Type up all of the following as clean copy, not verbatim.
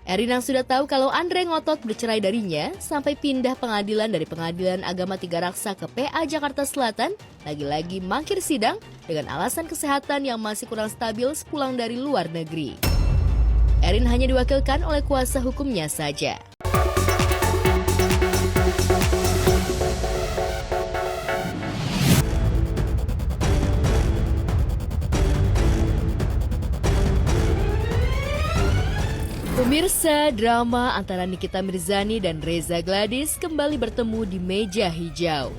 Erin yang sudah tahu kalau Andre ngotot bercerai darinya sampai pindah pengadilan dari Pengadilan Agama Tiga Raksa ke PA Jakarta Selatan, lagi-lagi mangkir sidang dengan alasan kesehatan yang masih kurang stabil sepulang dari luar negeri. Erin hanya diwakilkan oleh kuasa hukumnya saja. Pemirsa, drama antara Nikita Mirzani dan Reza Gladys kembali bertemu di meja hijau.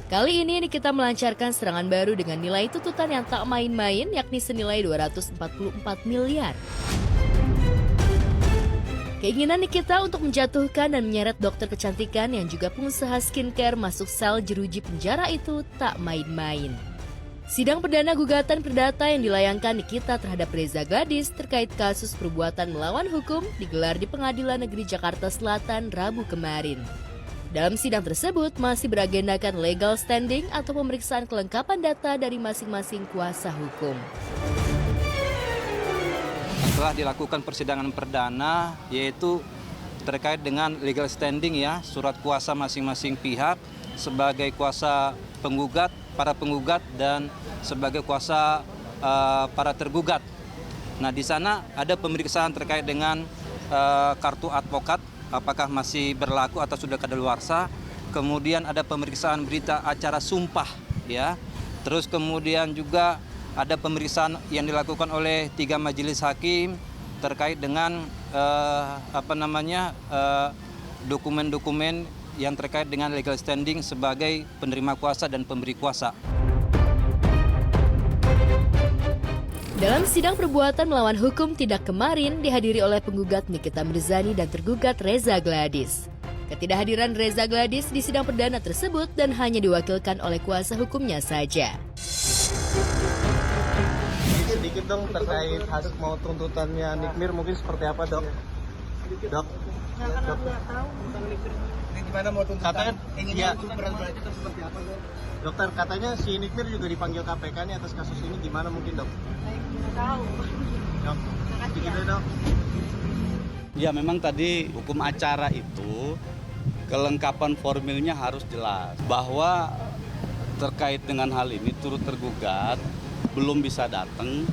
Kali ini Nikita melancarkan serangan baru dengan nilai tuntutan yang tak main-main, yakni senilai 244 miliar. Keinginan Nikita untuk menjatuhkan dan menyeret dokter kecantikan yang juga pengusaha skincare masuk sel jeruji penjara itu tak main-main. Sidang perdana gugatan perdata yang dilayangkan Nikita terhadap Reza Gladys terkait kasus perbuatan melawan hukum digelar di Pengadilan Negeri Jakarta Selatan Rabu kemarin. Dalam sidang tersebut masih beragendakan legal standing atau pemeriksaan kelengkapan data dari masing-masing kuasa hukum. Setelah dilakukan persidangan perdana, yaitu terkait dengan legal standing ya, surat kuasa masing-masing pihak sebagai kuasa penggugat, para penggugat dan sebagai kuasa para tergugat. Nah, di sana ada pemeriksaan terkait dengan kartu advokat, apakah masih berlaku atau sudah kadaluarsa. Kemudian ada pemeriksaan berita acara sumpah, ya. Terus kemudian juga ada pemeriksaan yang dilakukan oleh 3 majelis hakim terkait dengan dokumen-dokumen yang terkait dengan legal standing sebagai penerima kuasa dan pemberi kuasa. Dalam sidang perbuatan melawan hukum tidak kemarin dihadiri oleh penggugat Nikita Mirzani dan tergugat Reza Gladys. Ketidakhadiran Reza Gladys di sidang perdana tersebut dan hanya diwakilkan oleh kuasa hukumnya saja. Sedikit dong terkait hasil mau tuntutannya Nikmir mungkin seperti apa, Dok? Dok? Nggak tahu. Gimana mau tuntutan? Ingin berat-berat itu seperti apa, Dok? Dokter, katanya si Nikmir juga dipanggil KPK nih atas kasus ini, gimana mungkin, Dok? Nggak tahu. Dok, begitu, Dok. Ya, memang tadi hukum acara itu kelengkapan formilnya harus jelas. Bahwa terkait dengan hal ini turut tergugat belum bisa datang,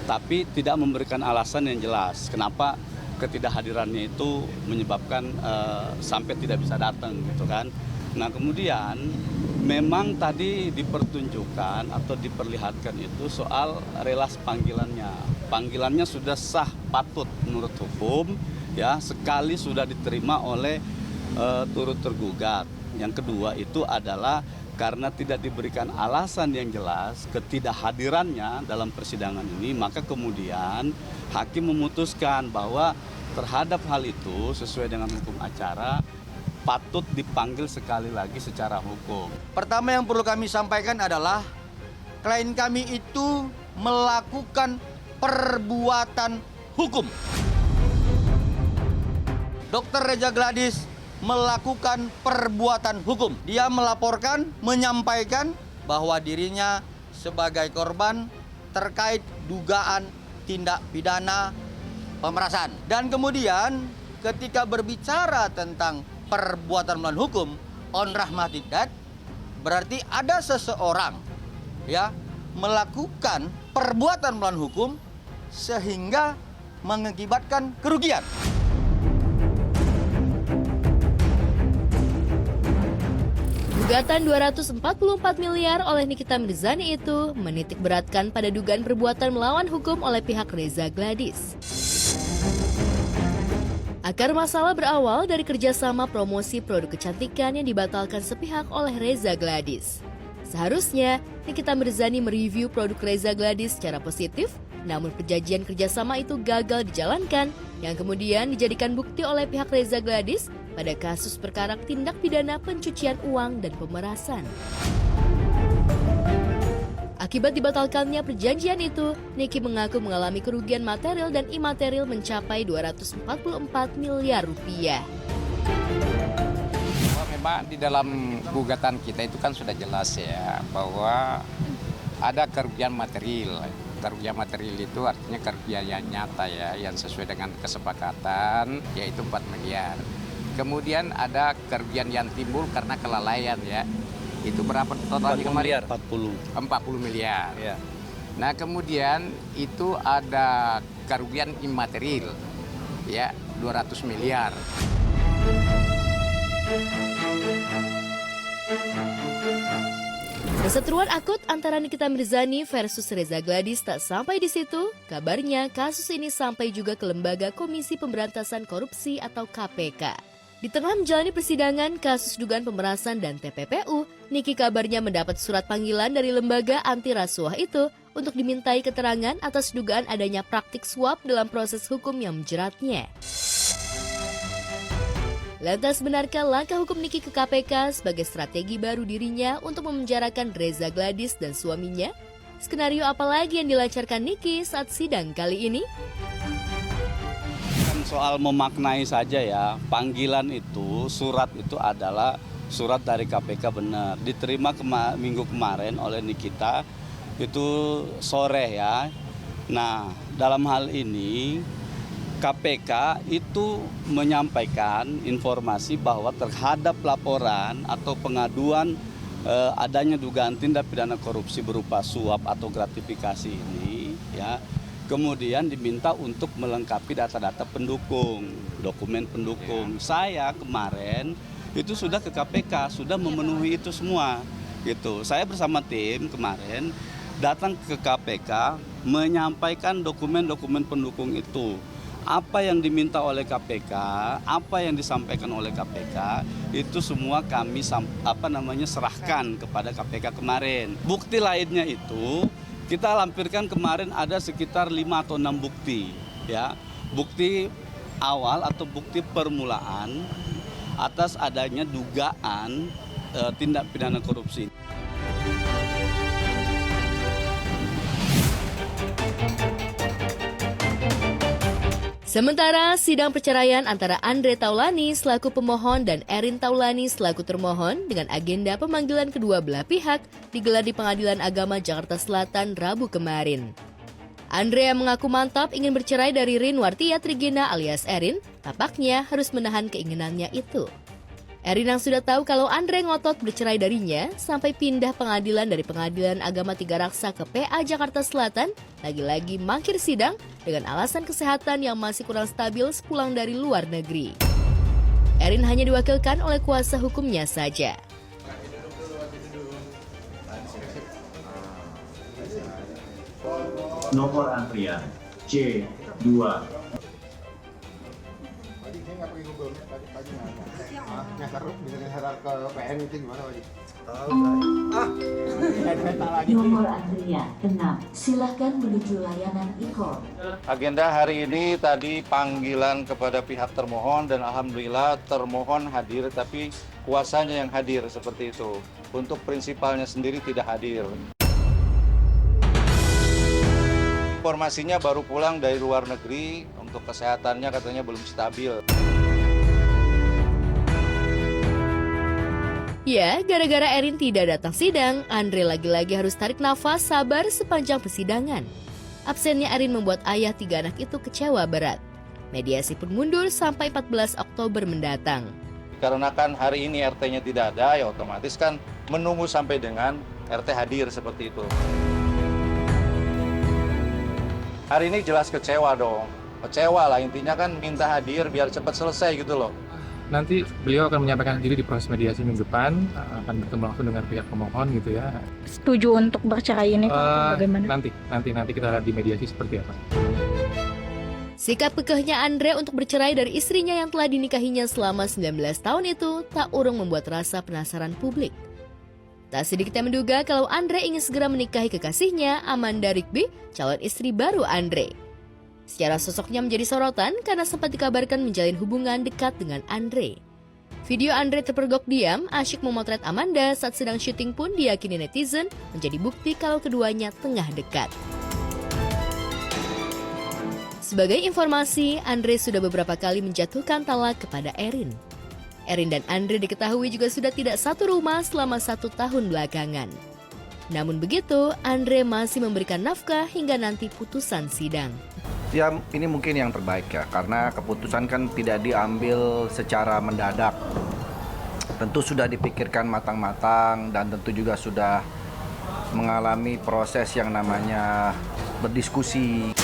tapi tidak memberikan alasan yang jelas kenapa ketidakhadirannya itu menyebabkan sampai tidak bisa datang gitu kan. Nah, kemudian memang tadi dipertunjukkan atau diperlihatkan itu soal relas panggilannya. Panggilannya sudah sah patut menurut hukum, ya, sekali sudah diterima oleh turut tergugat. Yang kedua itu adalah karena tidak diberikan alasan yang jelas ketidakhadirannya dalam persidangan ini, maka kemudian hakim memutuskan bahwa terhadap hal itu sesuai dengan hukum acara patut dipanggil sekali lagi secara hukum. Pertama yang perlu kami sampaikan adalah klien kami itu melakukan perbuatan hukum. Dr. Reza Gladys melakukan perbuatan hukum. Dia melaporkan, menyampaikan bahwa dirinya sebagai korban terkait dugaan tindak pidana pemerasan. Dan kemudian ketika berbicara tentang perbuatan melawan hukum, on rahmatik dat, berarti ada seseorang ya melakukan perbuatan melawan hukum sehingga mengakibatkan kerugian. Gugatan 244 miliar oleh Nikita Mirzani itu menitik beratkan pada dugaan perbuatan melawan hukum oleh pihak Reza Gladys. Akar masalah berawal dari kerjasama promosi produk kecantikan yang dibatalkan sepihak oleh Reza Gladys. Seharusnya Nikita Mirzani mereview produk Reza Gladys secara positif, namun perjanjian kerjasama itu gagal dijalankan, yang kemudian dijadikan bukti oleh pihak Reza Gladys pada kasus perkara tindak pidana pencucian uang dan pemerasan. Akibat dibatalkannya perjanjian itu, Niki mengaku mengalami kerugian material dan imaterial mencapai 244 miliar rupiah. Memang di dalam gugatan kita itu kan sudah jelas ya bahwa ada kerugian material kerugian material itu artinya kerugian yang nyata ya, yang sesuai dengan kesepakatan, yaitu 4 miliar. Kemudian ada kerugian yang timbul karena kelalaian ya. Itu berapa totalnya kemarin? 40 miliar. Ya. Nah kemudian itu ada kerugian imaterial ya 200 miliar. Perseteruan akut antara Nikita Mirzani versus Reza Gladys tak sampai di situ. Kabarnya kasus ini sampai juga ke Lembaga Komisi Pemberantasan Korupsi atau KPK. Di tengah menjalani persidangan kasus dugaan pemerasan dan TPPU, Niki kabarnya mendapat surat panggilan dari lembaga anti rasuah itu untuk dimintai keterangan atas dugaan adanya praktik suap dalam proses hukum yang menjeratnya. Lantas benarkah langkah hukum Niki ke KPK sebagai strategi baru dirinya untuk memenjarakan Reza Gladys dan suaminya? Skenario apa lagi yang dilancarkan Niki saat sidang kali ini? Soal memaknai saja ya, panggilan itu, surat itu adalah surat dari KPK benar. Diterima minggu kemarin oleh Nikita, itu sore ya. Nah, dalam hal ini KPK itu menyampaikan informasi bahwa terhadap laporan atau pengaduan adanya dugaan tindak pidana korupsi berupa suap atau gratifikasi ini ya. Kemudian diminta untuk melengkapi data-data pendukung, dokumen pendukung. Saya kemarin itu sudah ke KPK, sudah memenuhi itu semua. Gitu. Saya bersama tim kemarin datang ke KPK menyampaikan dokumen-dokumen pendukung itu. Apa yang diminta oleh KPK, apa yang disampaikan oleh KPK, itu semua kami serahkan kepada KPK kemarin. Bukti lainnya itu kita lampirkan kemarin ada sekitar 5 atau 6 bukti ya. Bukti awal atau bukti permulaan atas adanya dugaan tindak pidana korupsi. Sementara sidang perceraian antara Andre Taulani selaku pemohon dan Erin Taulani selaku termohon dengan agenda pemanggilan kedua belah pihak digelar di Pengadilan Agama Jakarta Selatan Rabu kemarin. Andre yang mengaku mantap ingin bercerai dari Rinwartia Trigena alias Erin, tampaknya harus menahan keinginannya itu. Erin yang sudah tahu kalau Andre ngotot bercerai darinya sampai pindah pengadilan dari Pengadilan Agama Tiga Raksa ke PA Jakarta Selatan, lagi-lagi mangkir sidang dengan alasan kesehatan yang masih kurang stabil sepulang dari luar negeri. Erin hanya diwakilkan oleh kuasa hukumnya saja. Nomor antrian C2. Nomor antrian 6, silahkan menuju layanan e-call. Agenda hari ini tadi panggilan kepada pihak termohon dan alhamdulillah termohon hadir, tapi kuasanya yang hadir seperti itu. Untuk prinsipalnya sendiri tidak hadir. Informasinya baru pulang dari luar negeri, untuk kesehatannya katanya belum stabil. Ya, gara-gara Erin tidak datang sidang, Andre lagi-lagi harus tarik nafas sabar sepanjang persidangan. Absennya Erin membuat ayah 3 anak itu kecewa berat. Mediasi pun mundur sampai 14 Oktober mendatang. Karena kan hari ini RT-nya tidak ada, ya otomatis kan menunggu sampai dengan RT hadir seperti itu. Hari ini jelas kecewa dong. Kecewa lah, intinya kan minta hadir biar cepat selesai gitu loh. Nanti beliau akan menyampaikan diri di proses mediasi minggu depan, akan bertemu langsung dengan pihak pemohon gitu ya. Setuju untuk bercerai ini bagaimana? Nanti kita lihat di mediasi seperti apa. Sikap kekehnya Andre untuk bercerai dari istrinya yang telah dinikahinya selama 19 tahun itu tak urung membuat rasa penasaran publik. Tak sedikit yang menduga kalau Andre ingin segera menikahi kekasihnya, Amanda Rigby, calon istri baru Andre. Secara sosoknya menjadi sorotan karena sempat dikabarkan menjalin hubungan dekat dengan Andre. Video Andre terpergok diam, asyik memotret Amanda saat sedang syuting pun diyakini netizen menjadi bukti kalau keduanya tengah dekat. Sebagai informasi, Andre sudah beberapa kali menjatuhkan talak kepada Erin. Erin dan Andre diketahui juga sudah tidak satu rumah selama 1 tahun belakangan. Namun begitu, Andre masih memberikan nafkah hingga nanti putusan sidang. Ya, ini mungkin yang terbaik ya, karena keputusan kan tidak diambil secara mendadak. Tentu sudah dipikirkan matang-matang dan tentu juga sudah mengalami proses yang namanya berdiskusi.